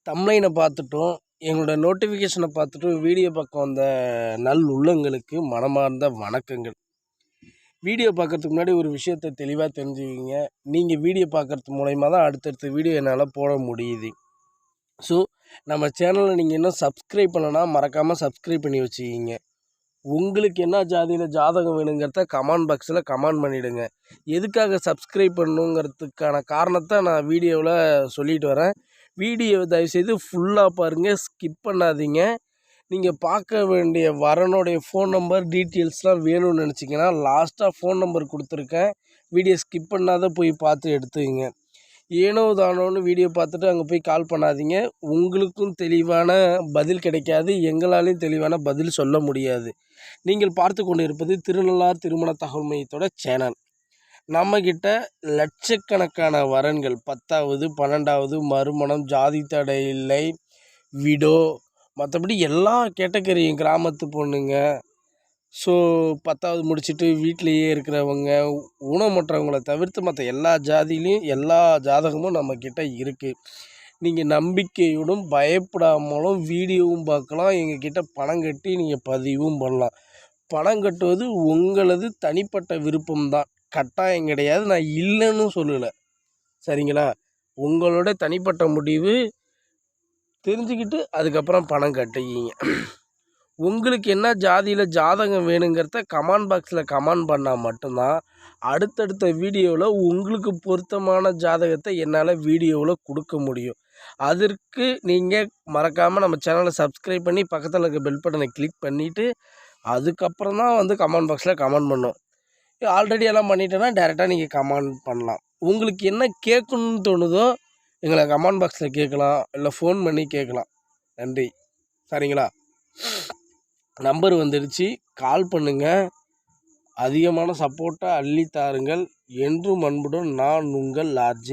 தம்ப்லைனை பார்த்துட்டும் எங்களோட நோட்டிஃபிகேஷனை பார்த்துட்டும் வீடியோ பக்கம் வந்த நல் உள்ளங்களுக்கு மனமார்ந்த வணக்கங்கள். வீடியோ பார்க்குறதுக்கு முன்னாடி ஒரு விஷயத்தை தெளிவாக தெரிஞ்சுக்கிங்க. நீங்கள் வீடியோ பார்க்குறது மூலயமா தான் அடுத்தடுத்த வீடியோ என்னால் போட முடியுது. ஸோ நம்ம சேனலில் நீங்கள் இன்னும் சப்ஸ்கிரைப் பண்ணலன்னா மறக்காமல் சப்ஸ்கிரைப் பண்ணி வச்சுக்கிங்க. உங்களுக்கு என்ன ஜாதியில் ஜாதகம் வேணுங்கிறத கமெண்ட் பாக்ஸில் கமெண்ட் பண்ணிவிடுங்க. எதுக்காக சப்ஸ்கிரைப் பண்ணணுங்கிறதுக்கான காரணத்தை நான் வீடியோவில் சொல்லிட்டு வரேன். வீடியோ தயவுசெய்து ஃபுல்லாக பாருங்கள், ஸ்கிப் பண்ணாதீங்க. நீங்கள் பார்க்க வேண்டிய வரனுடைய ஃபோன் நம்பர் டீட்டெயில்ஸ்லாம் வேணும்னு நினச்சிங்கன்னா லாஸ்ட்டாக ஃபோன் நம்பர் கொடுத்துருக்கேன். வீடியோ ஸ்கிப் பண்ணாத போய் பார்த்து எடுத்துக்கங்க. ஏனோ தானோன்னு வீடியோ பார்த்துட்டு அங்கே போய் கால் பண்ணாதீங்க. உங்களுக்கும் தெளிவான பதில் கிடைக்காது, எங்களாலையும் தெளிவான பதில் சொல்ல முடியாது. நீங்கள் பார்த்து கொண்டு இருப்பது திருநள்ளார் திருமண தகவல் மையத்தோட சேனல். நம்மக்கிட்ட லட்சக்கணக்கான வரன்கள் 10வது 12வது மறுமணம், ஜாதி தடை இல்லை, விடோ, மற்றபடி எல்லா கேட்டகரியும் கிராமத்து பொண்ணுங்க, ஸோ 10வது முடிச்சுட்டு வீட்டிலையே இருக்கிறவங்க, ஊனமுற்றவங்களை தவிர்த்து மற்ற எல்லா ஜாதியிலையும் எல்லா ஜாதகமும் நம்மக்கிட்ட இருக்குது. நீங்கள் நம்பிக்கையோடும் பயப்படாமலும் வீடியோவும் பார்க்கலாம். எங்ககிட்ட பணம் கட்டி நீங்கள் பதிவும் பண்ணலாம். பணம் கட்டுவது உங்களது தனிப்பட்ட விருப்பம்தான், கட்டாயம் கிடையாது. நான் இல்லைன்னு சொல்லலை, சரிங்களா? உங்களோட தனிப்பட்ட முடிவு. தெரிஞ்சுக்கிட்டு அதுக்கப்புறம் பணம் கட்டிக்கிங்க. உங்களுக்கு என்ன ஜாதியில் ஜாதகம் வேணுங்கிறத கமெண்ட் பாக்ஸில் கமெண்ட் பண்ணால் மட்டும்தான் அடுத்தடுத்த வீடியோவில் உங்களுக்கு பொருத்தமான ஜாதகத்தை என்னால் வீடியோவில் கொடுக்க முடியும். அதற்கு நீங்கள் மறக்காமல் நம்ம சேனலை சப்ஸ்கிரைப் பண்ணி பக்கத்தில் இருக்க பெல் பட்டனை கிளிக் பண்ணிவிட்டு அதுக்கப்புறம் தான் கமெண்ட் பாக்ஸில் கமெண்ட் பண்ணணும். ஆல்ரெடி எல்லாம் பண்ணிட்டேன்னா டேரெக்டாக நீங்கள் கமெண்ட் பண்ணலாம். உங்களுக்கு என்ன கேட்கணுன்னு தோணுதோ எங்களை கமெண்ட் பாக்ஸில் கேட்கலாம், இல்லை ஃபோன் பண்ணி கேட்கலாம். நன்றி, சரிங்களா? நம்பர் வந்துடுச்சு, கால் பண்ணுங்கள். அதிகமான சப்போர்ட்டாக அள்ளி தாருங்கள். என்றும் அன்புடன் நான் உங்கள் ஆர்ஜே.